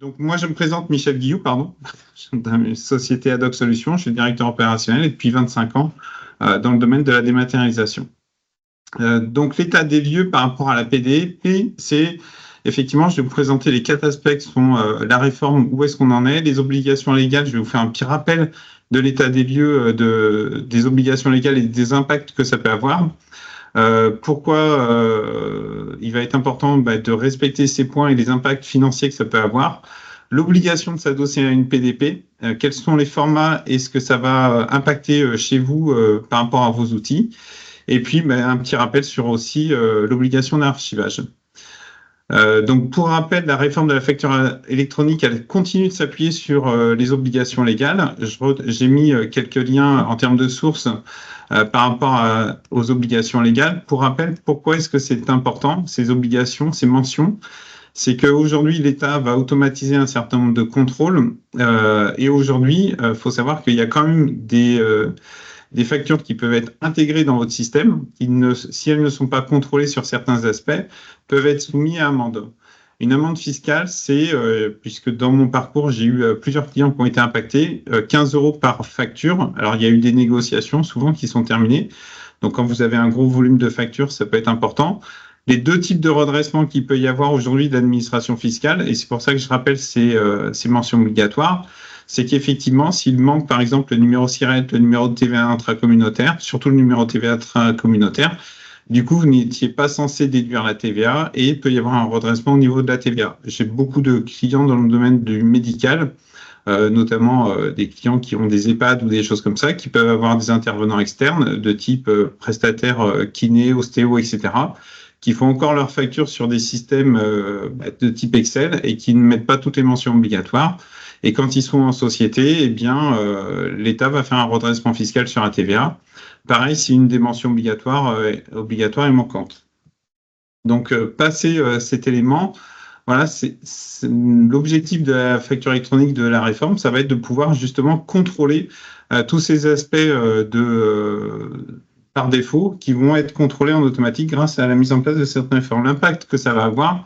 Donc, moi, je me présente Michel Guillou, pardon. Je suis dans une société Ad-Hoc Solutions. Je suis directeur opérationnel et depuis 25 ans dans le domaine de la dématérialisation. Donc, l'état des lieux par rapport à la PDP, c'est effectivement, je vais vous présenter les 4 aspects qui sont la réforme, où est-ce qu'on en est, les obligations légales. Je vais vous faire un petit rappel de l'état des lieux des obligations légales et des impacts que ça peut avoir. Pourquoi il va être important de respecter ces points et les impacts financiers que ça peut avoir. L'obligation de s'adosser à une PDP, quels sont les formats et ce que ça va impacter chez vous par rapport à vos outils. Et puis, un petit rappel sur aussi l'obligation d'archivage. Donc, pour rappel, la réforme de la facture électronique, elle continue de s'appuyer sur les obligations légales. J'ai mis quelques liens en termes de sources par rapport aux obligations légales. Pour rappel, pourquoi est-ce que c'est important, ces obligations, ces mentions? C'est qu'aujourd'hui, l'État va automatiser un certain nombre de contrôles. Et aujourd'hui, il faut savoir qu'il y a quand même des factures qui peuvent être intégrées dans votre système, si elles ne sont pas contrôlées sur certains aspects, peuvent être soumises à amende. Une amende fiscale, c'est, puisque dans mon parcours, j'ai eu plusieurs clients qui ont été impactés, 15 € par facture. Alors, il y a eu des négociations souvent qui sont terminées. Donc, quand vous avez un gros volume de factures, ça peut être important. Les 2 types de redressement qu'il peut y avoir aujourd'hui d'administration fiscale, et c'est pour ça que je rappelle ces mentions obligatoires, c'est qu'effectivement, s'il manque par exemple le numéro SIRET, le numéro de TVA intracommunautaire, surtout le numéro de TVA intracommunautaire, du coup, vous n'étiez pas censé déduire la TVA et il peut y avoir un redressement au niveau de la TVA. J'ai beaucoup de clients dans le domaine du médical, notamment des clients qui ont des EHPAD ou des choses comme ça, qui peuvent avoir des intervenants externes de type prestataire kiné, ostéo, etc., qui font encore leurs factures sur des systèmes de type Excel et qui ne mettent pas toutes les mentions obligatoires. Et quand ils sont en société, eh bien, l'État va faire un redressement fiscal sur la TVA. Pareil, si une des mentions obligatoire est manquante. Donc, passer cet élément, voilà, c'est l'objectif de la facture électronique de la réforme, ça va être de pouvoir justement contrôler tous ces aspects par défaut qui vont être contrôlés en automatique grâce à la mise en place de cette réforme. L'impact que ça va avoir,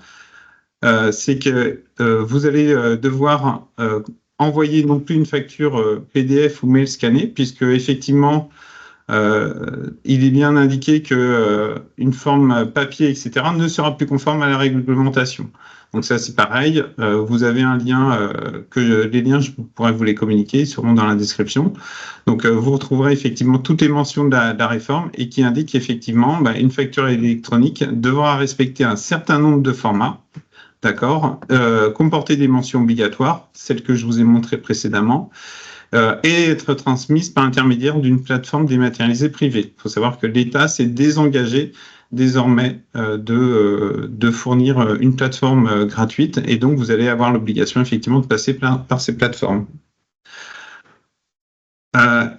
c'est que vous allez devoir envoyer non plus une facture PDF ou mail scanné, puisque effectivement, il est bien indiqué que une forme papier, etc., ne sera plus conforme à la réglementation. Donc ça, c'est pareil. Vous avez un lien, les liens, je pourrais vous les communiquer, ils seront dans la description. Donc, vous retrouverez effectivement toutes les mentions de la réforme et qui indiquent effectivement une facture électronique devra respecter un certain nombre de formats. D'accord, comporter des mentions obligatoires, celles que je vous ai montrées précédemment, et être transmise par l'intermédiaire d'une plateforme dématérialisée privée. Il faut savoir que l'État s'est désengagé désormais de fournir une plateforme gratuite, et donc vous allez avoir l'obligation effectivement de passer par ces plateformes.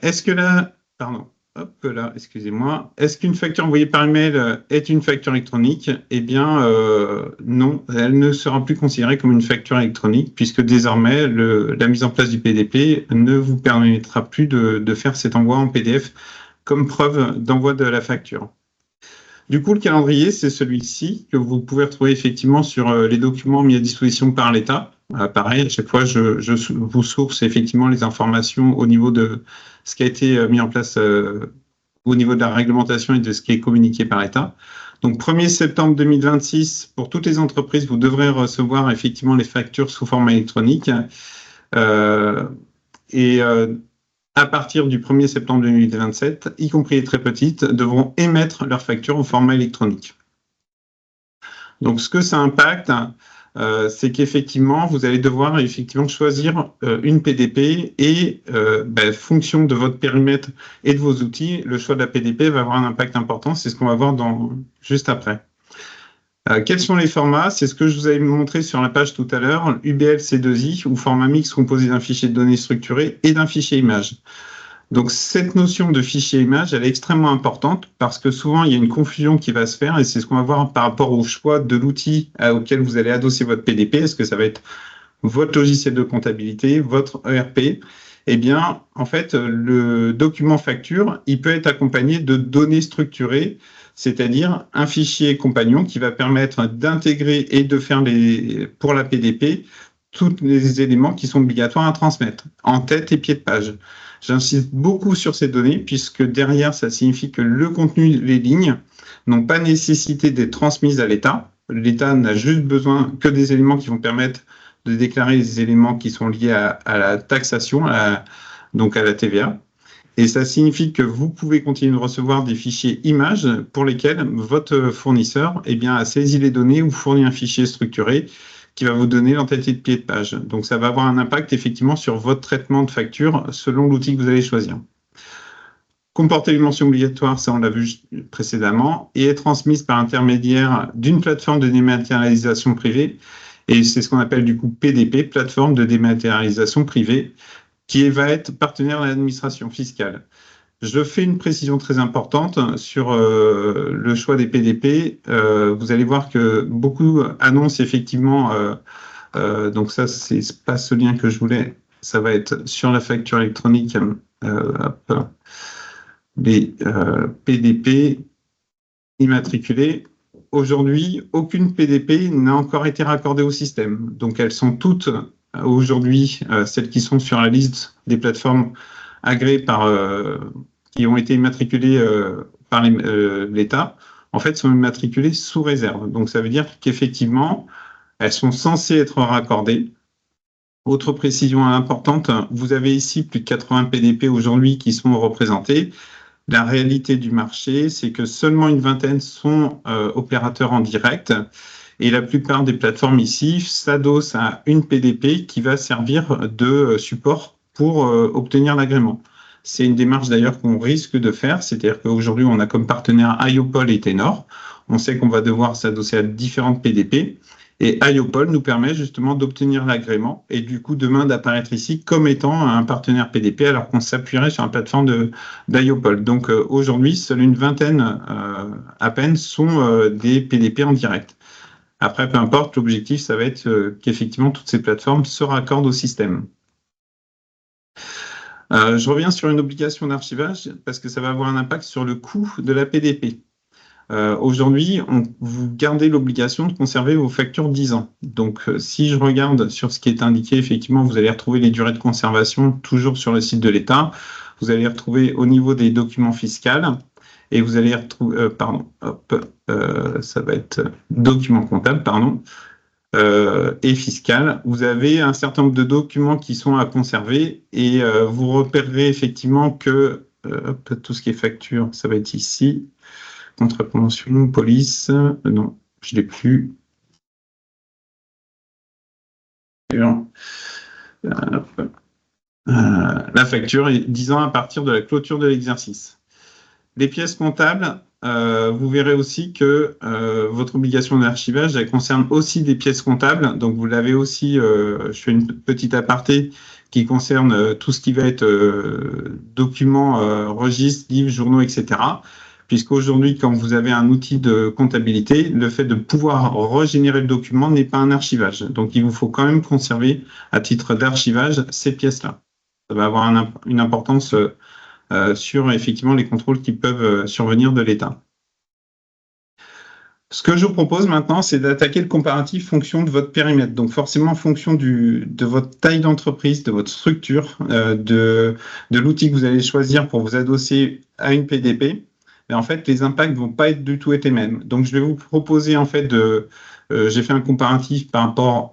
Est-ce que là, pardon, hop là, excusez-moi. Est-ce qu'une facture envoyée par email est une facture électronique? Eh bien, non, elle ne sera plus considérée comme une facture électronique puisque désormais, la mise en place du PDP ne vous permettra plus de faire cet envoi en PDF comme preuve d'envoi de la facture. Du coup, le calendrier, c'est celui-ci que vous pouvez retrouver effectivement sur les documents mis à disposition par l'État. Pareil, à chaque fois, je vous source effectivement les informations au niveau de ce qui a été mis en place au niveau de la réglementation et de ce qui est communiqué par l'État. Donc, 1er septembre 2026, pour toutes les entreprises, vous devrez recevoir effectivement les factures sous format électronique. À partir du 1er septembre 2027, y compris les très petites, devront émettre leurs factures au format électronique. Donc, ce que ça impacte, c'est qu'effectivement, vous allez devoir effectivement choisir une PDP et, fonction de votre périmètre et de vos outils, le choix de la PDP va avoir un impact important. C'est ce qu'on va voir juste après. Quels sont les formats? C'est ce que je vous avais montré sur la page tout à l'heure, UBL C2I, ou format mix composé d'un fichier de données structuré et d'un fichier image. Donc, cette notion de fichier image, elle est extrêmement importante parce que souvent, il y a une confusion qui va se faire et c'est ce qu'on va voir par rapport au choix de l'outil auquel vous allez adosser votre PDP. Est-ce que ça va être votre logiciel de comptabilité, votre ERP? Eh bien, en fait, le document facture, il peut être accompagné de données structurées, c'est-à-dire un fichier compagnon qui va permettre d'intégrer et de faire pour la PDP tous les éléments qui sont obligatoires à transmettre, en tête et pied de page. J'insiste beaucoup sur ces données, puisque derrière, ça signifie que le contenu, les lignes, n'ont pas nécessité d'être transmises à l'État. L'État n'a juste besoin que des éléments qui vont permettre de déclarer les éléments qui sont liés à la taxation, donc à la TVA. Et ça signifie que vous pouvez continuer de recevoir des fichiers images pour lesquels votre fournisseur a saisi les données ou fourni un fichier structuré qui va vous donner l'entité de pied de page. Donc, ça va avoir un impact effectivement sur votre traitement de facture selon l'outil que vous allez choisir. Comporter une mention obligatoire, ça on l'a vu précédemment, et est transmise par intermédiaire d'une plateforme de dématérialisation privée, et c'est ce qu'on appelle du coup PDP, plateforme de dématérialisation privée, qui va être partenaire de l'administration fiscale. Je fais une précision très importante sur le choix des PDP. Vous allez voir que beaucoup annoncent effectivement, donc ça, c'est pas ce lien que je voulais, ça va être sur la facture électronique, les PDP immatriculés. Aujourd'hui, aucune PDP n'a encore été raccordée au système. Donc, elles sont toutes aujourd'hui, celles qui sont sur la liste des plateformes agréées qui ont été immatriculées par l'État, en fait, sont immatriculées sous réserve. Donc, ça veut dire qu'effectivement, elles sont censées être raccordées. Autre précision importante, vous avez ici plus de 80 PDP aujourd'hui qui sont représentés. La réalité du marché, c'est que seulement une vingtaine sont opérateurs en direct et la plupart des plateformes ici s'adossent à une PDP qui va servir de support pour obtenir l'agrément. C'est une démarche d'ailleurs qu'on risque de faire, c'est-à-dire qu'aujourd'hui, on a comme partenaire IOPOL et Ténor. On sait qu'on va devoir s'adosser à différentes PDP. Et IOPOL nous permet justement d'obtenir l'agrément et du coup demain d'apparaître ici comme étant un partenaire PDP alors qu'on s'appuierait sur la plateforme d'IOPOL. Donc aujourd'hui, seule une vingtaine à peine sont des PDP en direct. Après, peu importe, l'objectif, ça va être qu'effectivement toutes ces plateformes se raccordent au système. Je reviens sur une obligation d'archivage parce que ça va avoir un impact sur le coût de la PDP. Aujourd'hui, vous gardez l'obligation de conserver vos factures 10 ans. Donc, si je regarde sur ce qui est indiqué, effectivement, vous allez retrouver les durées de conservation toujours sur le site de l'État. Vous allez retrouver au niveau des documents fiscaux et vous allez retrouver, ça va être documents comptables, et fiscal. Vous avez un certain nombre de documents qui sont à conserver et vous repérerez effectivement que tout ce qui est facture, ça va être ici. Contre-convention, police, non, je ne l'ai plus. La facture est 10 ans à partir de la clôture de l'exercice. Les pièces comptables, vous verrez aussi que votre obligation d'archivage, elle concerne aussi des pièces comptables. Donc, vous l'avez aussi, je fais une petite aparté qui concerne tout ce qui va être documents, registres, livres, journaux, etc. Puisqu'aujourd'hui, quand vous avez un outil de comptabilité, le fait de pouvoir régénérer le document n'est pas un archivage. Donc, il vous faut quand même conserver, à titre d'archivage, ces pièces-là. Ça va avoir une importance sur, effectivement, les contrôles qui peuvent survenir de l'État. Ce que je vous propose maintenant, c'est d'attaquer le comparatif fonction de votre périmètre. Donc, forcément, en fonction de votre taille d'entreprise, de votre structure, de l'outil que vous allez choisir pour vous adosser à une PDP, mais en fait, les impacts ne vont pas être du tout être les mêmes. Donc, je vais vous proposer, en fait, j'ai fait un comparatif par rapport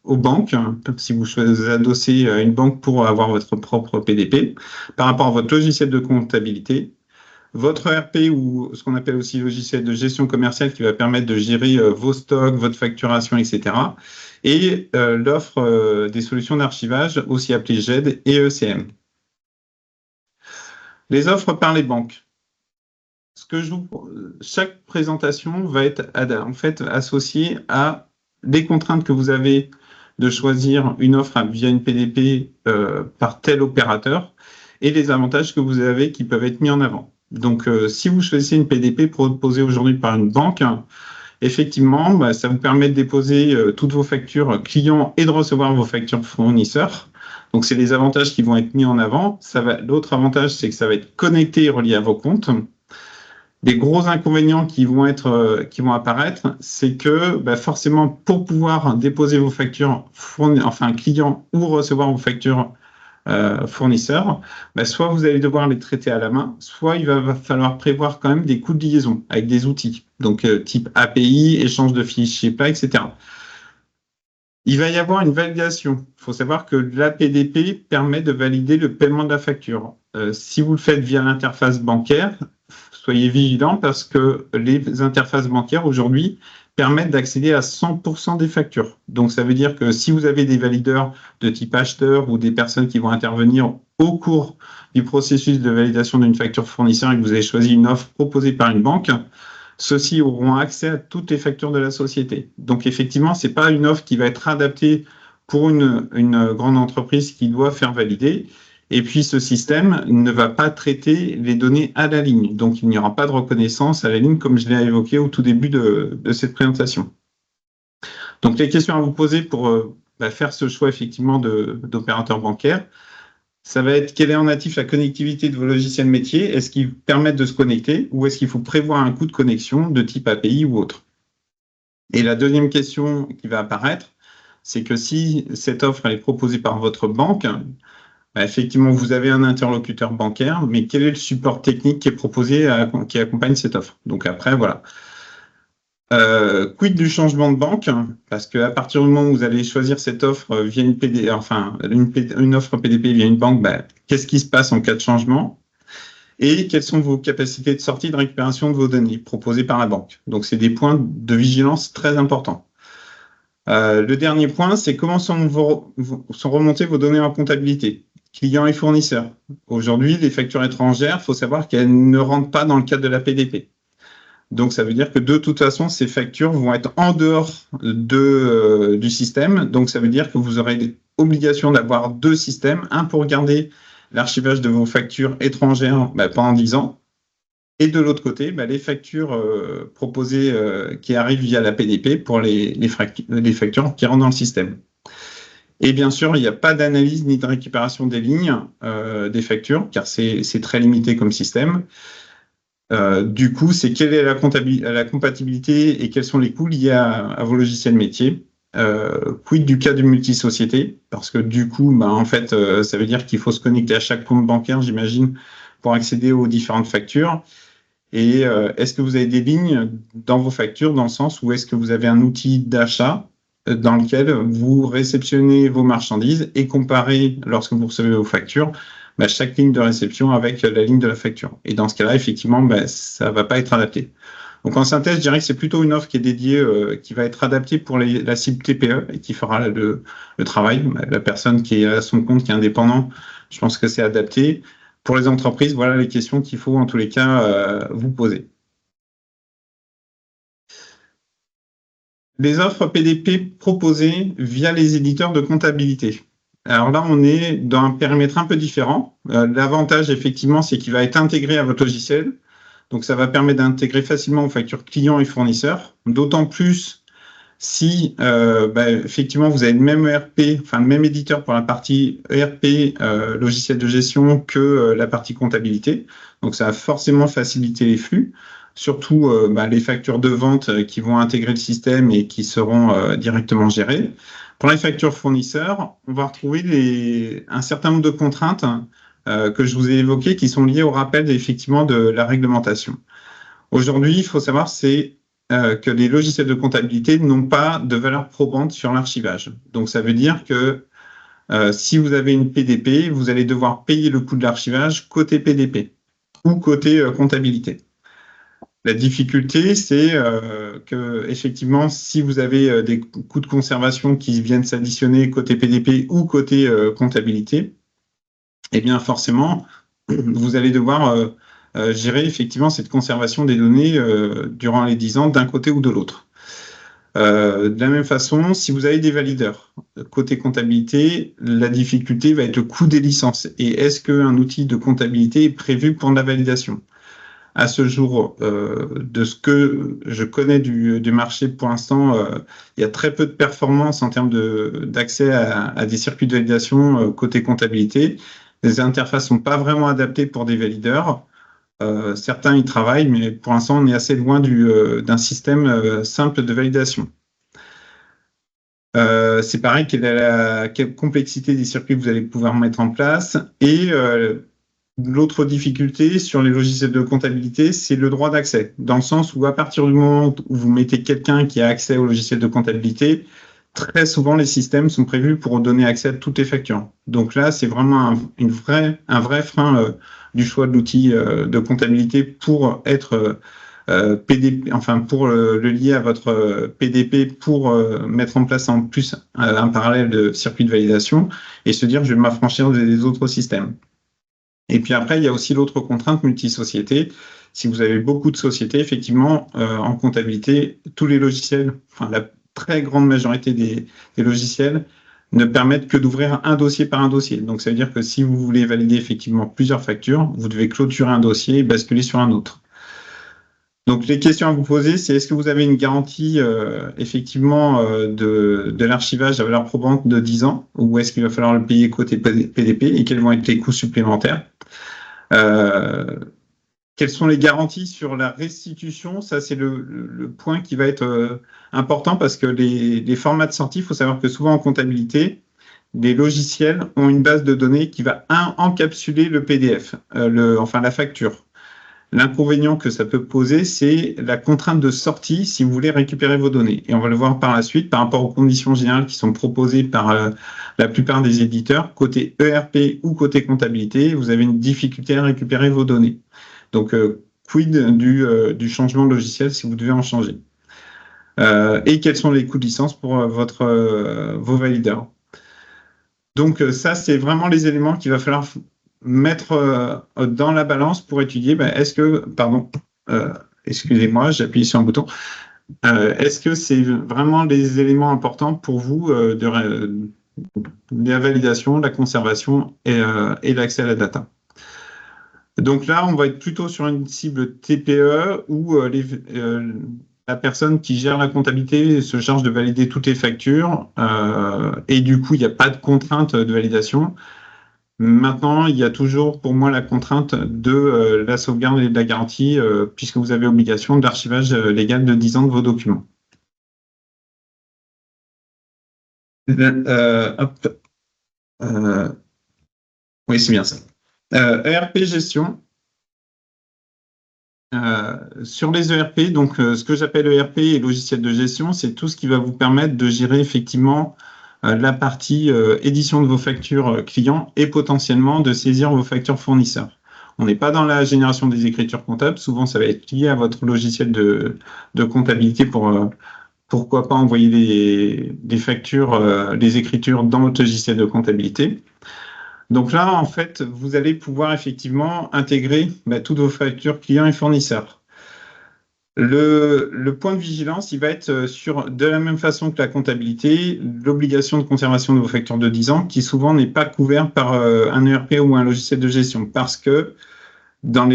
aux banques, si vous adossez à une banque pour avoir votre propre PDP, par rapport à votre logiciel de comptabilité, votre ERP ou ce qu'on appelle aussi logiciel de gestion commerciale qui va permettre de gérer vos stocks, votre facturation, etc. Et l'offre des solutions d'archivage, aussi appelées GED et ECM. Les offres par les banques. Chaque présentation va être en fait associée à des contraintes que vous avez de choisir une offre via une PDP par tel opérateur et les avantages que vous avez qui peuvent être mis en avant. Donc, si vous choisissez une PDP proposée aujourd'hui par une banque, effectivement, ça vous permet de déposer toutes vos factures clients et de recevoir vos factures fournisseurs. Donc, c'est les avantages qui vont être mis en avant. L'autre avantage, c'est que ça va être connecté et relié à vos comptes. Des gros inconvénients qui vont apparaître, c'est que forcément, pour pouvoir déposer vos factures clients ou recevoir vos factures fournisseurs, soit vous allez devoir les traiter à la main, soit il va falloir prévoir quand même des coûts de liaison avec des outils, donc type API, échange de fichiers plats, etc. Il va y avoir une validation. Il faut savoir que l'APDP permet de valider le paiement de la facture. Si vous le faites via l'interface bancaire, soyez vigilants parce que les interfaces bancaires aujourd'hui permettent d'accéder à 100% des factures. Donc, ça veut dire que si vous avez des valideurs de type acheteur ou des personnes qui vont intervenir au cours du processus de validation d'une facture fournisseur et que vous avez choisi une offre proposée par une banque, ceux-ci auront accès à toutes les factures de la société. Donc, effectivement, ce n'est pas une offre qui va être adaptée pour une grande entreprise qui doit faire valider. Et puis, ce système ne va pas traiter les données à la ligne. Donc, il n'y aura pas de reconnaissance à la ligne, comme je l'ai évoqué au tout début de cette présentation. Donc, les questions à vous poser pour faire ce choix, effectivement, d'opérateur bancaire, ça va être quelle est en natif la connectivité de vos logiciels métiers? Est-ce qu'ils permettent de se connecter ou est-ce qu'il faut prévoir un coût de connexion de type API ou autre? Et la deuxième question qui va apparaître, c'est que si cette offre est proposée par votre banque, effectivement, vous avez un interlocuteur bancaire, mais quel est le support technique qui est proposé, qui accompagne cette offre? Donc après, voilà. Quid du changement de banque? Parce qu'à partir du moment où vous allez choisir cette offre via une offre PDP via une banque, qu'est-ce qui se passe en cas de changement? Et quelles sont vos capacités de sortie de récupération de vos données proposées par la banque? Donc, c'est des points de vigilance très importants. Le dernier point, c'est comment sont remontées vos données en comptabilité, clients et fournisseurs. Aujourd'hui, les factures étrangères, il faut savoir qu'elles ne rentrent pas dans le cadre de la PDP. Donc, ça veut dire que de toute façon, ces factures vont être en dehors du système. Donc, ça veut dire que vous aurez l'obligation d'avoir deux systèmes, un pour garder l'archivage de vos factures étrangères pendant 10 ans, et de l'autre côté, les factures proposées qui arrivent via la PDP pour les factures qui rentrent dans le système. Et bien sûr, il n'y a pas d'analyse ni de récupération des lignes des factures, car c'est très limité comme système. Du coup, c'est quelle est la compatibilité et quels sont les coûts liés à vos logiciels métiers. Quid du cas de multisociété? Parce que du coup, en fait, ça veut dire qu'il faut se connecter à chaque compte bancaire, j'imagine, pour accéder aux différentes factures. Et est-ce que vous avez des lignes dans vos factures, dans le sens où est-ce que vous avez un outil d'achat dans lequel vous réceptionnez vos marchandises et comparez, lorsque vous recevez vos factures, chaque ligne de réception avec la ligne de la facture. Et dans ce cas-là, effectivement, ça ne va pas être adapté. Donc, en synthèse, je dirais que c'est plutôt une offre qui est dédiée, qui va être adaptée pour la cible TPE et qui fera le travail. La personne qui est à son compte, qui est indépendant, je pense que c'est adapté. Pour les entreprises, voilà les questions qu'il faut en tous les cas vous poser. Les offres PDP proposées via les éditeurs de comptabilité. Alors là, on est dans un périmètre un peu différent. L'avantage, effectivement, c'est qu'il va être intégré à votre logiciel. Donc, ça va permettre d'intégrer facilement aux factures clients et fournisseurs. D'autant plus si, effectivement, vous avez le même ERP, le même éditeur pour la partie ERP, logiciel de gestion, que la partie comptabilité. Donc, ça va forcément faciliter les flux. Surtout les factures de vente qui vont intégrer le système et qui seront directement gérées. Pour les factures fournisseurs, on va retrouver un certain nombre de contraintes que je vous ai évoquées qui sont liées au rappel effectivement de la réglementation. Aujourd'hui, il faut savoir que les logiciels de comptabilité n'ont pas de valeur probante sur l'archivage. Donc, ça veut dire que si vous avez une PDP, vous allez devoir payer le coût de l'archivage côté PDP ou côté comptabilité. La difficulté, c'est que effectivement, si vous avez des coûts de conservation qui viennent s'additionner côté PDP ou côté comptabilité, eh bien forcément, vous allez devoir gérer effectivement cette conservation des données durant les 10 ans d'un côté ou de l'autre. De la même façon, si vous avez des valideurs côté comptabilité, la difficulté va être le coût des licences. Et est-ce qu'un outil de comptabilité est prévu pour la validation? À ce jour, de ce que je connais du marché pour l'instant, il y a très peu de performance en termes d'accès à des circuits de validation côté comptabilité. Les interfaces sont pas vraiment adaptées pour des valideurs. Certains y travaillent, mais pour l'instant, on est assez loin d'un système simple de validation. C'est pareil, quelle complexité des circuits vous allez pouvoir mettre en place. Et l'autre difficulté sur les logiciels de comptabilité, c'est le droit d'accès, dans le sens où à partir du moment où vous mettez quelqu'un qui a accès au logiciel de comptabilité, très souvent les systèmes sont prévus pour donner accès à toutes les factures. Donc là, c'est vraiment un vrai frein du choix de l'outil de comptabilité pour être PDP, enfin pour le lier à votre PDP pour mettre en place en plus un parallèle de circuit de validation et se dire je vais m'affranchir des autres systèmes. Et puis après, il y a aussi l'autre contrainte multisociété. Si vous avez beaucoup de sociétés, effectivement, en comptabilité, tous les logiciels, enfin la très grande majorité des logiciels ne permettent que d'ouvrir un dossier par un dossier. Donc ça veut dire que si vous voulez valider effectivement plusieurs factures, vous devez clôturer un dossier et basculer sur un autre. Donc, les questions à vous poser, c'est est-ce que vous avez une garantie effectivement de l'archivage à valeur probante de 10 ans ou est-ce qu'il va falloir le payer côté PDP et quels vont être les coûts supplémentaires? Quelles sont les garanties sur la restitution? Ça, c'est le point qui va être important parce que les formats de sortie, il faut savoir que souvent en comptabilité, les logiciels ont une base de données qui va encapsuler le PDF, enfin la facture. L'inconvénient que ça peut poser, c'est la contrainte de sortie si vous voulez récupérer vos données. Et on va le voir par la suite par rapport aux conditions générales qui sont proposées par la plupart des éditeurs. Côté ERP ou côté comptabilité, vous avez une difficulté à récupérer vos données. Donc, quid du changement de logiciel si vous devez en changer? Et quels sont les coûts de licence pour vos valideurs? Donc, ça, c'est vraiment les éléments qu'il va falloir mettre dans la balance pour étudier, excusez-moi, j'ai appuyé sur un bouton. Est-ce que c'est vraiment les éléments importants pour vous de la validation, la conservation et l'accès à la data? Donc là, on va être plutôt sur une cible TPE où la personne qui gère la comptabilité se charge de valider toutes les factures et du coup, il n'y a pas de contrainte de validation. Maintenant, il y a toujours pour moi la contrainte de la sauvegarde et de la garantie puisque vous avez obligation de l'archivage légal de 10 ans de vos documents. Oui, c'est bien ça. ERP gestion. Sur les ERP, donc ce que j'appelle ERP et logiciel de gestion, c'est tout ce qui va vous permettre de gérer effectivement la partie édition de vos factures clients et potentiellement de saisir vos factures fournisseurs. On n'est pas dans la génération des écritures comptables, souvent ça va être lié à votre logiciel de comptabilité pour pourquoi pas envoyer des factures, des écritures dans votre logiciel de comptabilité. Donc là, en fait, vous allez pouvoir effectivement intégrer toutes vos factures clients et fournisseurs. Le point de vigilance, il va être sur, de la même façon que la comptabilité, l'obligation de conservation de vos factures de 10 ans, qui souvent n'est pas couvert par un ERP ou un logiciel de gestion, parce que dans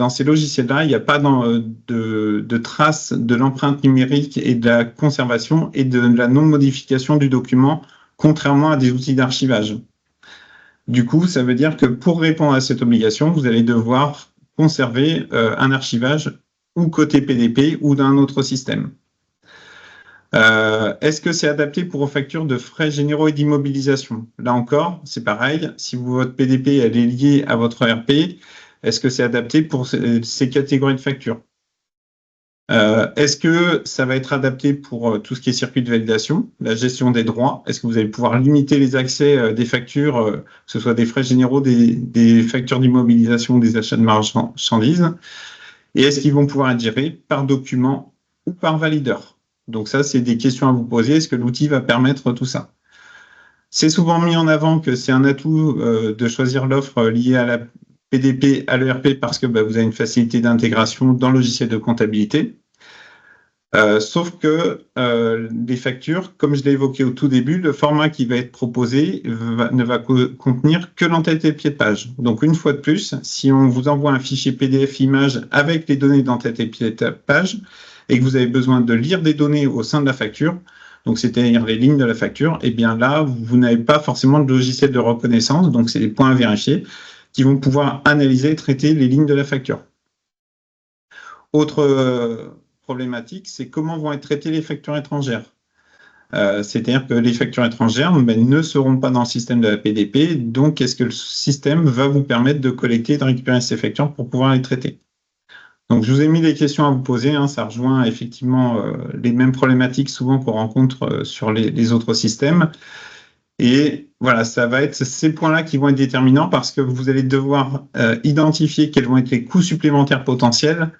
ces logiciels-là, il n'y a pas de traces de l'empreinte numérique et de la conservation et de la non-modification du document, contrairement à des outils d'archivage. Du coup, ça veut dire que pour répondre à cette obligation, vous allez devoir conserver un archivage ou côté PDP ou d'un autre système. Est-ce que c'est adapté pour vos factures de frais généraux et d'immobilisation? Là encore, c'est pareil. Si votre PDP elle est liée à votre ERP, est-ce que c'est adapté pour ces catégories de factures? Est-ce que ça va être adapté pour tout ce qui est circuit de validation, la gestion des droits? Est-ce que vous allez pouvoir limiter les accès des factures, que ce soit des frais généraux, des factures d'immobilisation, des achats de marchandises? Et est-ce qu'ils vont pouvoir être gérés par document ou par valideur? Donc ça, c'est des questions à vous poser. Est-ce que l'outil va permettre tout ça? C'est souvent mis en avant que c'est un atout de choisir l'offre liée à la PDP, à l'ERP, parce que vous avez une facilité d'intégration dans le logiciel de comptabilité. Sauf que les factures, comme je l'ai évoqué au tout début, le format qui va être proposé ne va contenir que l'entête et le pied de page. Donc, une fois de plus, si on vous envoie un fichier PDF image avec les données d'entête et pied de page, et que vous avez besoin de lire des données au sein de la facture, donc c'est-à-dire les lignes de la facture, et bien là, vous n'avez pas forcément de logiciel de reconnaissance, donc c'est des points à vérifier. qui vont pouvoir analyser et traiter les lignes de la facture. Autre problématique, c'est comment vont être traitées les factures étrangères. C'est-à-dire que les factures étrangères ne seront pas dans le système de la PDP, donc est-ce que le système va vous permettre de collecter et de récupérer ces factures pour pouvoir les traiter? Donc, je vous ai mis des questions à vous poser, hein, ça rejoint effectivement les mêmes problématiques souvent qu'on rencontre sur les autres systèmes. Et voilà, ça va être ces points-là qui vont être déterminants parce que vous allez devoir identifier quels vont être les coûts supplémentaires potentiels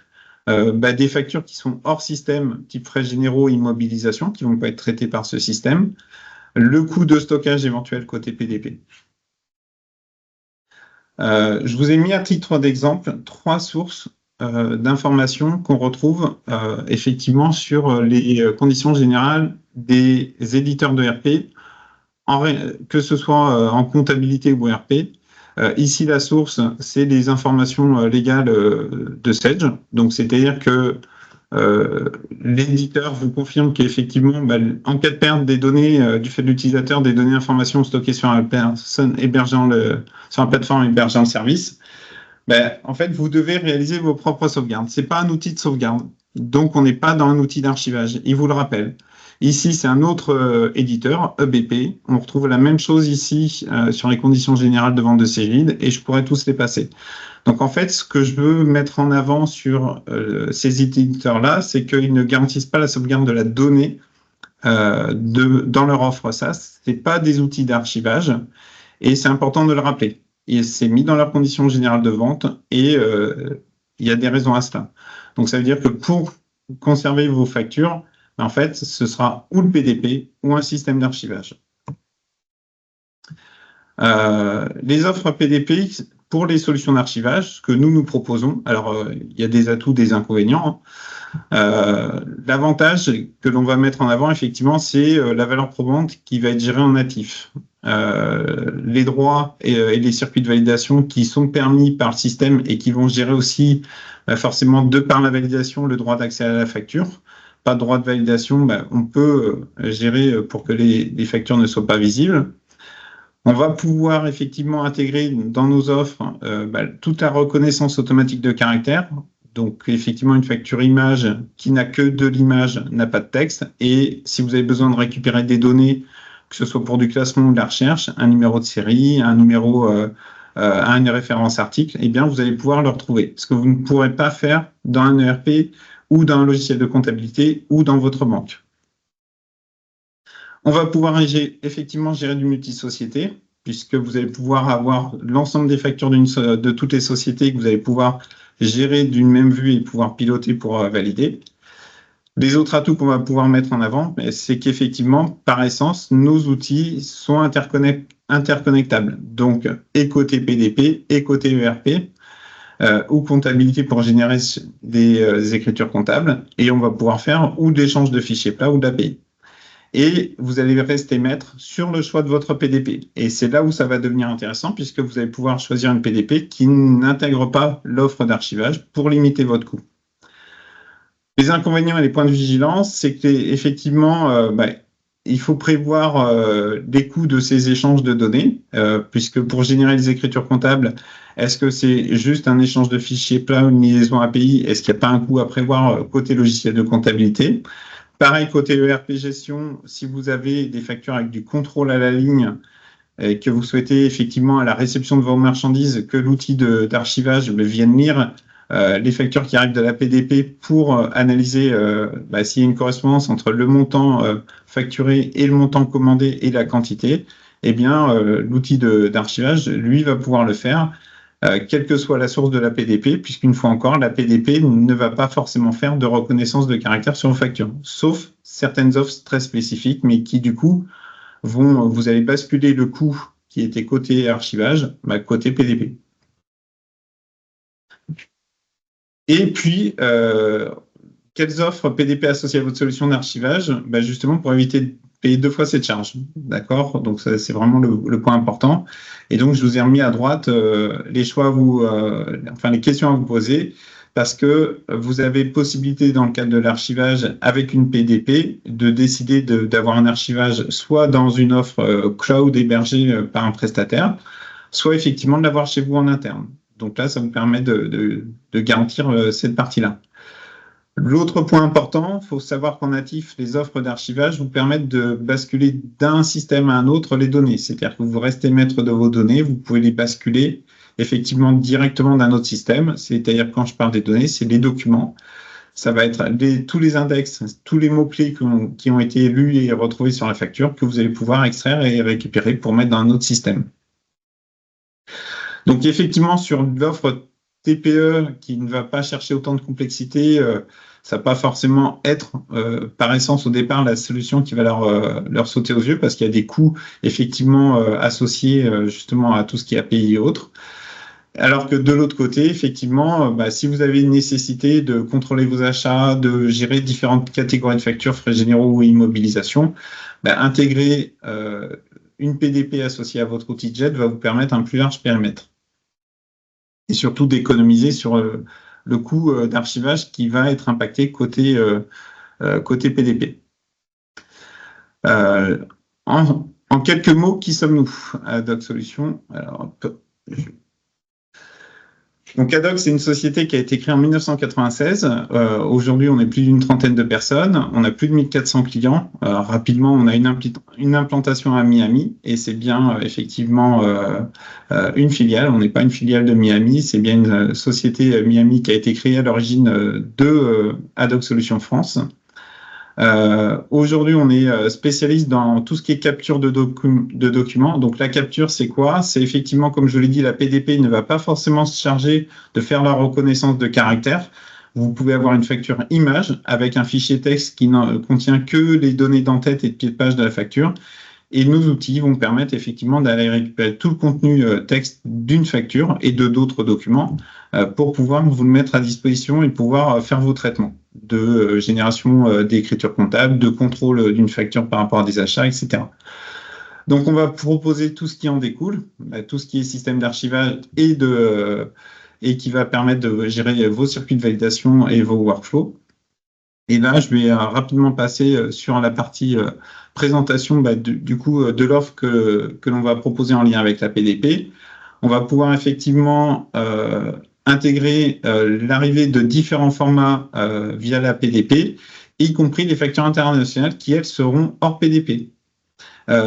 des factures qui sont hors système, type frais généraux, immobilisation, qui vont pas être traitées par ce système, le coût de stockage éventuel côté PDP. Je vous ai mis à titre d'exemple 3 sources d'informations qu'on retrouve effectivement sur les conditions générales des éditeurs de RP, que ce soit en comptabilité ou ERP. Ici, la source, c'est les informations légales de Sage. Donc, c'est-à-dire que l'éditeur vous confirme qu'effectivement, en cas de perte des données du fait de l'utilisateur, des données informations stockées sur la personne hébergeant sur la plateforme hébergeant le service, en fait, vous devez réaliser vos propres sauvegardes. Ce n'est pas un outil de sauvegarde. Donc, on n'est pas dans un outil d'archivage. Il vous le rappelle. Ici, c'est un autre éditeur, EBP. On retrouve la même chose ici sur les conditions générales de vente de Cegid et je pourrais tous les passer. Donc, en fait, ce que je veux mettre en avant sur ces éditeurs-là, c'est qu'ils ne garantissent pas la sauvegarde de la donnée dans leur offre SaaS. Ce n'est pas des outils d'archivage et c'est important de le rappeler. Et c'est mis dans leurs conditions générales de vente et il y a des raisons à cela. Donc, ça veut dire que pour conserver vos factures, en fait, ce sera ou le PDP ou un système d'archivage. Les offres PDP pour les solutions d'archivage que nous proposons, alors il y a des atouts, des inconvénients. L'avantage que l'on va mettre en avant, effectivement, c'est la valeur probante qui va être gérée en natif. Les droits et les circuits de validation qui sont permis par le système et qui vont gérer aussi forcément de par la validation le droit d'accès à la facture. Pas de droit de validation, on peut gérer pour que les factures ne soient pas visibles. On va pouvoir effectivement intégrer dans nos offres toute la reconnaissance automatique de caractère. Donc, effectivement, une facture image qui n'a que de l'image n'a pas de texte. Et si vous avez besoin de récupérer des données, que ce soit pour du classement ou de la recherche, un numéro de série, un numéro, une référence article, eh bien, vous allez pouvoir le retrouver. Ce que vous ne pourrez pas faire dans un ERP ou dans un logiciel de comptabilité ou dans votre banque. On va pouvoir effectivement gérer du multisociété, puisque vous allez pouvoir avoir l'ensemble des factures de toutes les sociétés que vous allez pouvoir gérer d'une même vue et pouvoir piloter pour valider. Les autres atouts qu'on va pouvoir mettre en avant, c'est qu'effectivement, par essence, nos outils sont interconnectables. Donc, et côté PDP et côté ERP, ou comptabilité pour générer des écritures comptables. Et on va pouvoir faire ou d'échange de fichiers plats ou d'API. Et vous allez rester maître sur le choix de votre PDP. Et c'est là où ça va devenir intéressant, puisque vous allez pouvoir choisir une PDP qui n'intègre pas l'offre d'archivage pour limiter votre coût. Les inconvénients et les points de vigilance, c'est qu'effectivement, il faut prévoir les coûts de ces échanges de données, puisque pour générer les écritures comptables, est-ce que c'est juste un échange de fichiers plats ou une liaison API? Est-ce qu'il n'y a pas un coût à prévoir côté logiciel de comptabilité? Pareil, côté ERP gestion, si vous avez des factures avec du contrôle à la ligne et que vous souhaitez effectivement à la réception de vos marchandises que l'outil d'archivage vienne lire les factures qui arrivent de la PDP pour analyser s'il y a une correspondance entre le montant facturé et le montant commandé et la quantité, eh bien, l'outil d'archivage, lui, va pouvoir le faire, quelle que soit la source de la PDP, puisqu'une fois encore, la PDP ne va pas forcément faire de reconnaissance de caractère sur vos factures, sauf certaines offres très spécifiques, mais qui, du coup, vous allez basculer le coût qui était côté archivage, côté PDP. Et puis, quelles offres PDP associées à votre solution d'archivage? Justement, pour éviter de payer 2 fois cette charge. D'accord? Donc, ça, c'est vraiment le point important. Et donc, je vous ai remis à droite les choix les questions à vous poser, parce que vous avez possibilité, dans le cadre de l'archivage avec une PDP, de décider d'avoir un archivage soit dans une offre cloud hébergée par un prestataire, soit effectivement de l'avoir chez vous en interne. Donc là, ça vous permet de garantir cette partie-là. L'autre point important, il faut savoir qu'en natif, les offres d'archivage vous permettent de basculer d'un système à un autre les données. C'est-à-dire que vous restez maître de vos données, vous pouvez les basculer effectivement directement d'un autre système. C'est-à-dire quand je parle des données, c'est les documents. Ça va être tous les index, tous les mots-clés qui ont été lus et retrouvés sur la facture que vous allez pouvoir extraire et récupérer pour mettre dans un autre système. Donc effectivement, sur l'offre TPE qui ne va pas chercher autant de complexité, ça va pas forcément être par essence au départ la solution qui va leur sauter aux yeux parce qu'il y a des coûts effectivement associés justement à tout ce qui est API et autres. Alors que de l'autre côté, effectivement, si vous avez une nécessité de contrôler vos achats, de gérer différentes catégories de factures, frais généraux ou immobilisation, intégrer une PDP associée à votre outil de JET va vous permettre un plus large périmètre. Et surtout d'économiser sur le coût d'archivage qui va être impacté côté PDP. En quelques mots, qui sommes-nous à Adoc Solutions? Alors, donc Adoc, c'est une société qui a été créée en 1996. Aujourd'hui, on est plus d'une trentaine de personnes. On a plus de 1400 clients. Rapidement, on a une implantation à Miami et c'est bien effectivement une filiale. On n'est pas une filiale de Miami, c'est bien une société Miami qui a été créée à l'origine de Adoc Solutions France. Aujourd'hui, on est spécialiste dans tout ce qui est capture de documents. Donc, la capture, c'est quoi? C'est effectivement, comme je l'ai dit, la PDP ne va pas forcément se charger de faire la reconnaissance de caractères. Vous pouvez avoir une facture image avec un fichier texte qui ne contient que les données d'entête et de pied de page de la facture. Et nos outils vont permettre effectivement d'aller récupérer tout le contenu texte d'une facture et de d'autres documents pour pouvoir vous le mettre à disposition et pouvoir faire vos traitements de génération d'écriture comptable, de contrôle d'une facture par rapport à des achats, etc. Donc, on va proposer tout ce qui en découle, tout ce qui est système d'archivage et qui va permettre de gérer vos circuits de validation et vos workflows. Et là, je vais rapidement passer sur la partie présentation du coup de l'offre que l'on va proposer en lien avec la PDP. On va pouvoir effectivement intégrer l'arrivée de différents formats via la PDP, y compris les factures internationales qui, elles, seront hors PDP.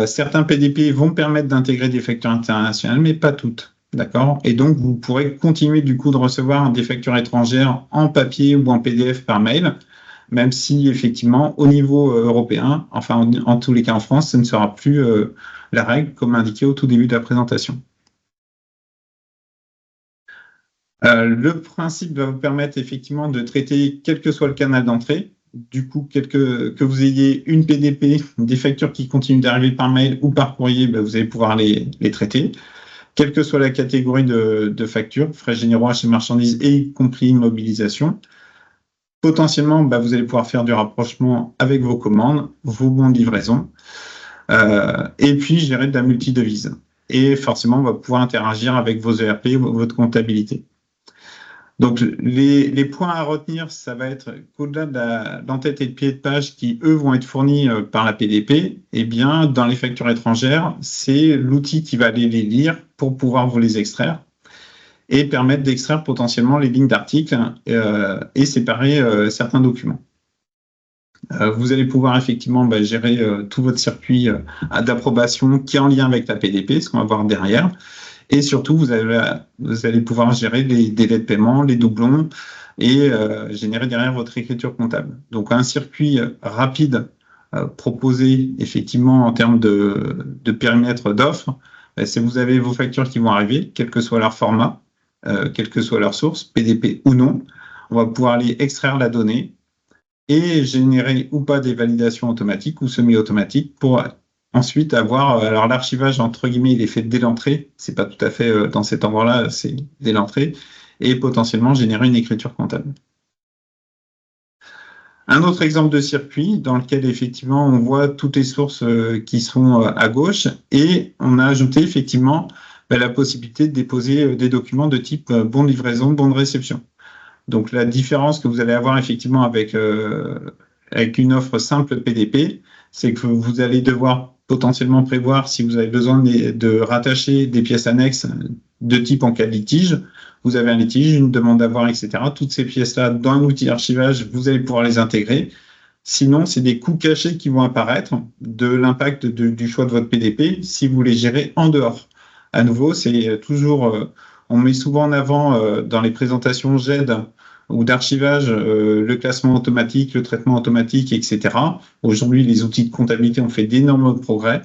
Certains PDP vont permettre d'intégrer des factures internationales, mais pas toutes. D'accord? Et donc, vous pourrez continuer du coup de recevoir des factures étrangères en papier ou en PDF par mail, même si effectivement, au niveau européen, enfin en tous les cas en France, ce ne sera plus la règle comme indiqué au tout début de la présentation. Le principe va vous permettre effectivement de traiter quel que soit le canal d'entrée. Du coup, que vous ayez une PDP, des factures qui continuent d'arriver par mail ou par courrier, vous allez pouvoir les traiter. Quelle que soit la catégorie de factures, frais généraux, achats marchandises et y compris immobilisation. Potentiellement, vous allez pouvoir faire du rapprochement avec vos commandes, vos bons de livraison, et puis gérer de la multidevise. Et forcément, on va pouvoir interagir avec vos ERP, votre comptabilité. Donc, les points à retenir, ça va être qu'au-delà de l'entête et de pied de page qui, eux, vont être fournis par la PDP, eh bien, dans les factures étrangères, c'est l'outil qui va aller les lire pour pouvoir vous les extraire et permettre d'extraire potentiellement les lignes d'articles et séparer certains documents. Vous allez pouvoir effectivement gérer tout votre circuit d'approbation qui est en lien avec la PDP, ce qu'on va voir derrière. Et surtout, vous allez pouvoir gérer les délais de paiement, les doublons et générer derrière votre écriture comptable. Donc, un circuit rapide proposé effectivement en termes de périmètre d'offres, c'est vous avez vos factures qui vont arriver, quel que soit leur format, quelle que soit leur source, PDP ou non. On va pouvoir aller extraire la donnée et générer ou pas des validations automatiques ou semi-automatiques pour ensuite avoir, alors l'archivage entre guillemets il est fait dès l'entrée, c'est pas tout à fait dans cet endroit-là, c'est dès l'entrée, et potentiellement générer une écriture comptable. Un autre exemple de circuit dans lequel effectivement on voit toutes les sources qui sont à gauche et on a ajouté effectivement la possibilité de déposer des documents de type bon de livraison, bon de réception. Donc la différence que vous allez avoir effectivement avec une offre simple PDP, c'est que vous allez devoir potentiellement prévoir si vous avez besoin de rattacher des pièces annexes de type en cas de litige. Vous avez un litige, une demande d'avoir, etc. Toutes ces pièces-là, dans un outil d'archivage, vous allez pouvoir les intégrer. Sinon, c'est des coûts cachés qui vont apparaître de l'impact du choix de votre PDP si vous les gérez en dehors. À nouveau, c'est toujours, on met souvent en avant dans les présentations GED ou d'archivage le classement automatique, le traitement automatique, etc. Aujourd'hui, les outils de comptabilité ont fait d'énormes progrès.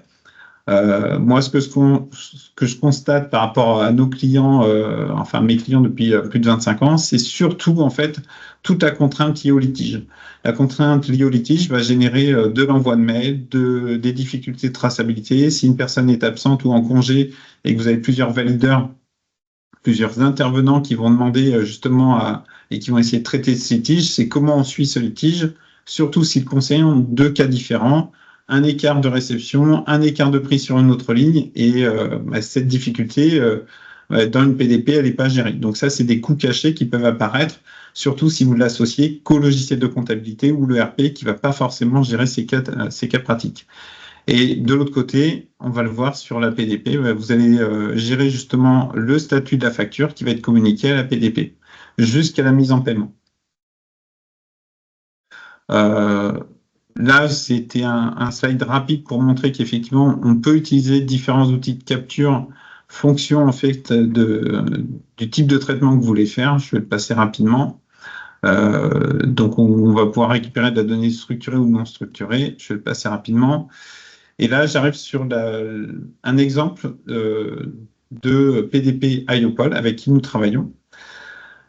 Moi, ce que je constate par rapport à nos clients, enfin mes clients depuis plus de 25 ans, c'est surtout en fait toute la contrainte liée au litige. La contrainte liée au litige va générer de l'envoi de mails, des difficultés de traçabilité. Si une personne est absente ou en congé et que vous avez plusieurs valideurs, plusieurs intervenants qui vont demander justement et qui vont essayer de traiter ce litige, c'est comment on suit ce litige, surtout si le conseiller ont deux cas différents, un écart de réception, un écart de prix sur une autre ligne, et cette difficulté dans une PDP, elle n'est pas gérée. Donc ça, c'est des coûts cachés qui peuvent apparaître, surtout si vous l'associez qu'au logiciel de comptabilité ou le RP qui ne va pas forcément gérer ces cas pratiques. Et de l'autre côté, on va le voir sur la PDP, vous allez gérer justement le statut de la facture qui va être communiqué à la PDP jusqu'à la mise en paiement. Là, c'était un slide rapide pour montrer qu'effectivement, on peut utiliser différents outils de capture fonction en fait du type de traitement que vous voulez faire. Je vais le passer rapidement. Donc, on va pouvoir récupérer de la donnée structurée ou non structurée. Je vais le passer rapidement. Et là, j'arrive sur un exemple de PDP IOPOL avec qui nous travaillons.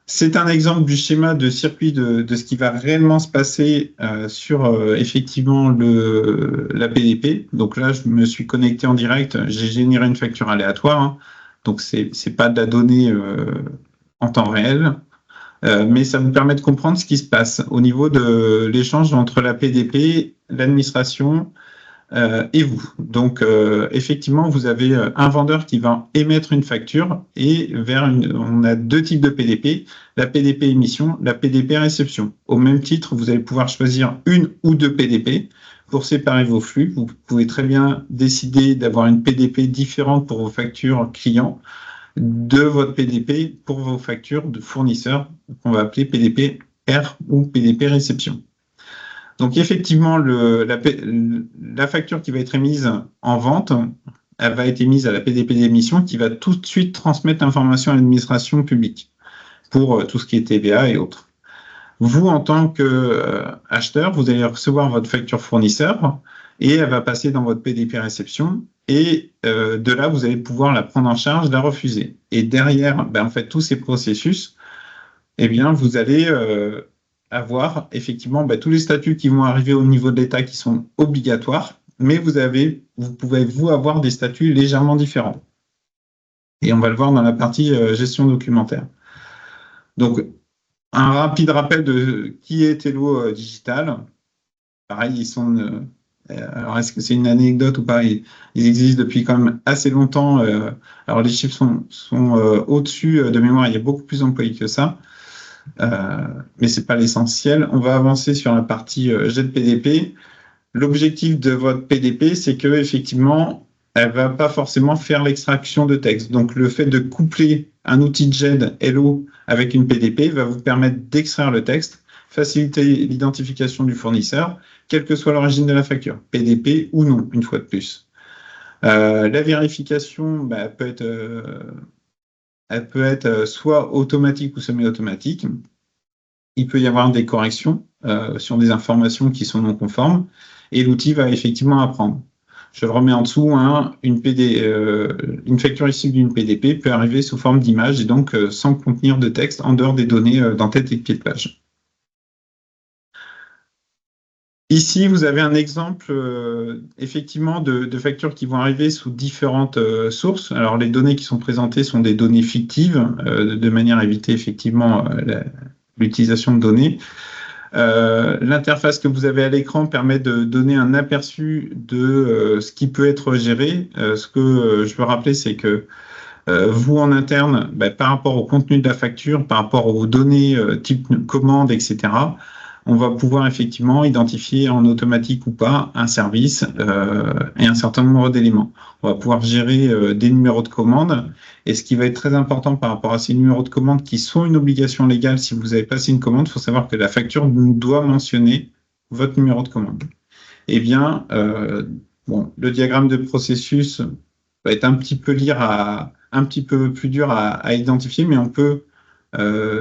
C'est un exemple du schéma de circuit de ce qui va réellement se passer sur effectivement la PDP. Donc là, je me suis connecté en direct, j'ai généré une facture aléatoire. Hein. Donc, c'est pas de la donnée en temps réel, mais ça vous permet de comprendre ce qui se passe au niveau de l'échange entre la PDP, l'administration, et vous. Donc, effectivement, vous avez un vendeur qui va émettre une facture et on a deux types de PDP, la PDP émission, la PDP réception. Au même titre, vous allez pouvoir choisir une ou deux PDP pour séparer vos flux. Vous pouvez très bien décider d'avoir une PDP différente pour vos factures clients de votre PDP pour vos factures de fournisseurs qu'on va appeler PDP R ou PDP réception. Donc, effectivement, la facture qui va être émise en vente, elle va être émise à la PDP d'émission qui va tout de suite transmettre l'information à l'administration publique pour tout ce qui est TVA et autres. Vous, en tant qu'acheteur, vous allez recevoir votre facture fournisseur et elle va passer dans votre PDP réception et de là, vous allez pouvoir la prendre en charge, la refuser. Et derrière, en fait, tous ces processus, eh bien, vous allez avoir effectivement tous les statuts qui vont arriver au niveau de l'État qui sont obligatoires, mais vous pouvez avoir des statuts légèrement différents. Et on va le voir dans la partie gestion documentaire. Donc, un rapide rappel de qui est Hello Digital. Pareil, ils sont... alors, est-ce que c'est une anecdote ou pas? Ils existent depuis quand même assez longtemps. Alors, les chiffres sont au-dessus de mémoire. Il y a beaucoup plus d'employés que ça. Mais ce n'est pas l'essentiel. On va avancer sur la partie GED-PDP. L'objectif de votre PDP, c'est que effectivement, elle ne va pas forcément faire l'extraction de texte. Donc, le fait de coupler un outil de GED Hello avec une PDP va vous permettre d'extraire le texte, faciliter l'identification du fournisseur, quelle que soit l'origine de la facture, PDP ou non, une fois de plus. La vérification elle peut être soit automatique ou semi-automatique. Il peut y avoir des corrections sur des informations qui sont non conformes et l'outil va effectivement apprendre. Je le remets en dessous, une facture issue d'une PDP peut arriver sous forme d'image et donc sans contenir de texte en dehors des données d'entête et de pied de page. Ici, vous avez un exemple effectivement de factures qui vont arriver sous différentes sources. Alors, les données qui sont présentées sont des données fictives, de manière à éviter effectivement l'utilisation de données. L'interface que vous avez à l'écran permet de donner un aperçu de ce qui peut être géré. Ce que je veux rappeler, c'est que vous, en interne, par rapport au contenu de la facture, par rapport aux données type commande, etc., on va pouvoir effectivement identifier en automatique ou pas un service et un certain nombre d'éléments. On va pouvoir gérer des numéros de commande. Et ce qui va être très important par rapport à ces numéros de commande qui sont une obligation légale, si vous avez passé une commande, il faut savoir que la facture doit mentionner votre numéro de commande. Eh bien, le diagramme de processus va être un petit peu plus dur à identifier, mais on peut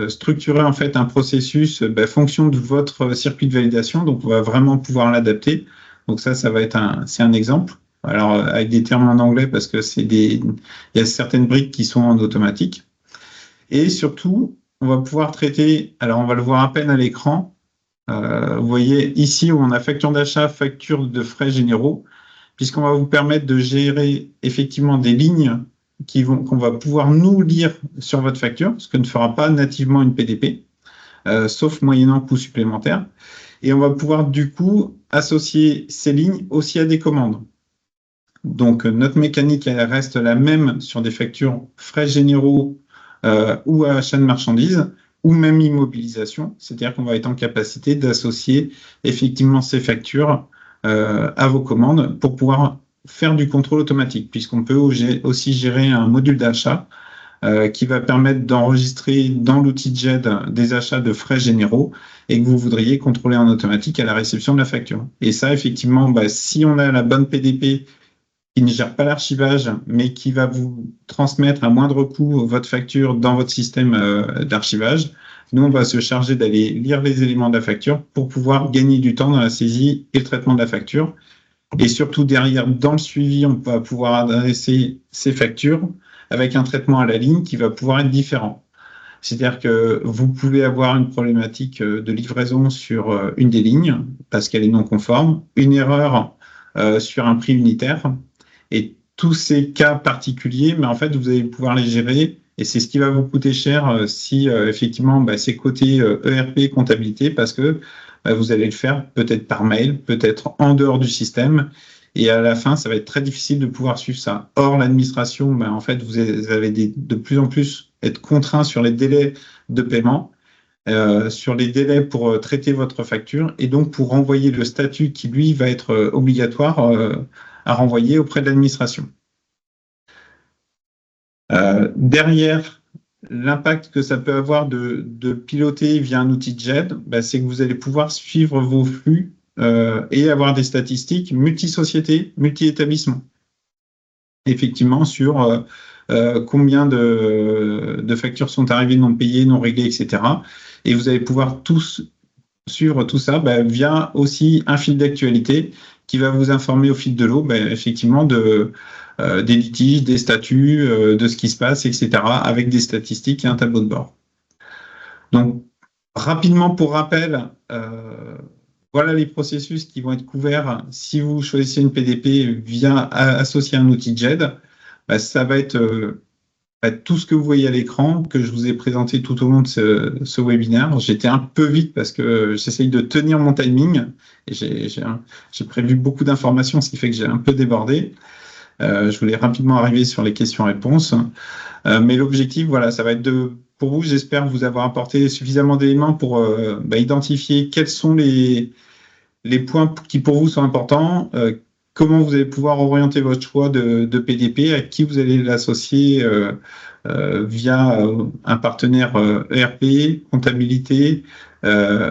structurer en fait un processus fonction de votre circuit de validation. Donc, on va vraiment pouvoir l'adapter. Donc ça va être c'est un exemple. Alors, avec des termes en anglais parce que il y a certaines briques qui sont en automatique. Et surtout, on va pouvoir traiter, alors on va le voir à peine à l'écran. Vous voyez ici où on a facture d'achat, facture de frais généraux, puisqu'on va vous permettre de gérer effectivement des lignes qu'on va pouvoir nous lire sur votre facture, ce que ne fera pas nativement une PDP, sauf moyennant coût supplémentaire. Et on va pouvoir du coup associer ces lignes aussi à des commandes. Donc notre mécanique, elle reste la même sur des factures frais généraux ou achat de marchandises, ou même immobilisation, c'est-à-dire qu'on va être en capacité d'associer effectivement ces factures à vos commandes pour pouvoir faire du contrôle automatique, puisqu'on peut aussi gérer un module d'achat qui va permettre d'enregistrer dans l'outil JED des achats de frais généraux et que vous voudriez contrôler en automatique à la réception de la facture. Et ça, effectivement, si on a la bonne PDP qui ne gère pas l'archivage, mais qui va vous transmettre à moindre coût votre facture dans votre système d'archivage, nous, on va se charger d'aller lire les éléments de la facture pour pouvoir gagner du temps dans la saisie et le traitement de la facture. Et surtout, derrière, dans le suivi, on va pouvoir adresser ces factures avec un traitement à la ligne qui va pouvoir être différent. C'est-à-dire que vous pouvez avoir une problématique de livraison sur une des lignes parce qu'elle est non conforme, une erreur sur un prix unitaire. Et tous ces cas particuliers, en fait, vous allez pouvoir les gérer et c'est ce qui va vous coûter cher si effectivement c'est côté ERP comptabilité parce que vous allez le faire peut-être par mail, peut-être en dehors du système et à la fin, ça va être très difficile de pouvoir suivre ça. Or, l'administration, en fait, vous allez de plus en plus être contraint sur les délais de paiement, sur les délais pour traiter votre facture et donc pour renvoyer le statut qui, lui, va être obligatoire à renvoyer auprès de l'administration. Derrière, l'impact que ça peut avoir de piloter via un outil de JED, c'est que vous allez pouvoir suivre vos flux et avoir des statistiques multi-sociétés, multi-établissements. Effectivement, sur combien de factures sont arrivées non payées, non réglées, etc. Et vous allez pouvoir tous suivre tout ça via aussi un fil d'actualité qui va vous informer au fil de l'eau, effectivement, des litiges, des statuts, de ce qui se passe, etc., avec des statistiques et un tableau de bord. Donc, rapidement, pour rappel, voilà les processus qui vont être couverts si vous choisissez une PDP via associer un outil JED. Ça va être tout ce que vous voyez à l'écran, que je vous ai présenté tout au long de ce webinaire. J'étais un peu vite parce que j'essaye de tenir mon timing et j'ai prévu beaucoup d'informations, ce qui fait que j'ai un peu débordé. Je voulais rapidement arriver sur les questions-réponses. Mais l'objectif, voilà, ça va être pour vous, j'espère vous avoir apporté suffisamment d'éléments pour identifier quels sont les points qui pour vous sont importants, comment vous allez pouvoir orienter votre choix de PDP, à qui vous allez l'associer via un partenaire ERP, comptabilité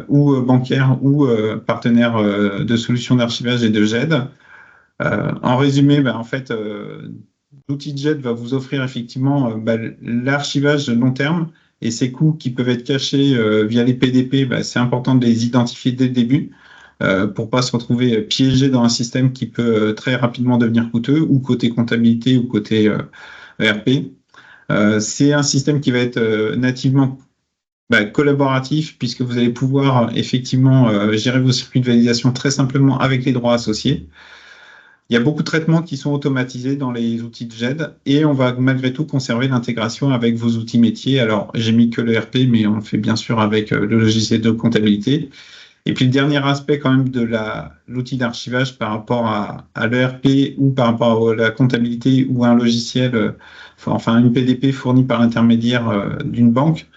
ou bancaire ou partenaire de solutions d'archivage et de JED. En résumé, en fait, l'outil JED va vous offrir effectivement l'archivage de long terme et ces coûts qui peuvent être cachés via les PDP, c'est important de les identifier dès le début pour pas se retrouver piégé dans un système qui peut très rapidement devenir coûteux, ou côté comptabilité ou côté ERP. C'est un système qui va être nativement collaboratif, puisque vous allez pouvoir effectivement gérer vos circuits de validation très simplement avec les droits associés. Il y a beaucoup de traitements qui sont automatisés dans les outils de JED et on va malgré tout conserver l'intégration avec vos outils métiers. Alors, j'ai mis que le ERP, mais on le fait bien sûr avec le logiciel de comptabilité. Et puis, le dernier aspect quand même de l'outil d'archivage par rapport à l'ERP ou par rapport à la comptabilité ou un logiciel, enfin une PDP fournie par l'intermédiaire d'une banque,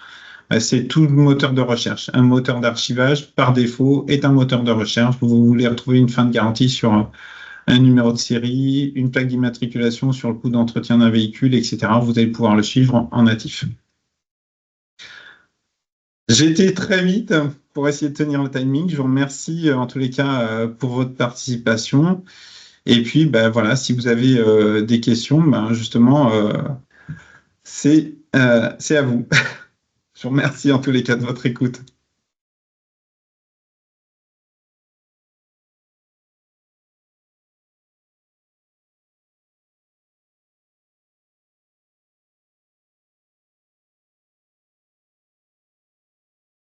C'est tout moteur de recherche. Un moteur d'archivage, par défaut, est un moteur de recherche. Vous voulez retrouver une fin de garantie sur un numéro de série, une plaque d'immatriculation sur le coût d'entretien d'un véhicule, etc. Vous allez pouvoir le suivre en natif. J'ai été très vite pour essayer de tenir le timing. Je vous remercie en tous les cas pour votre participation. Et puis, voilà, si vous avez des questions, justement, c'est à vous. Je vous remercie en tous les cas de votre écoute.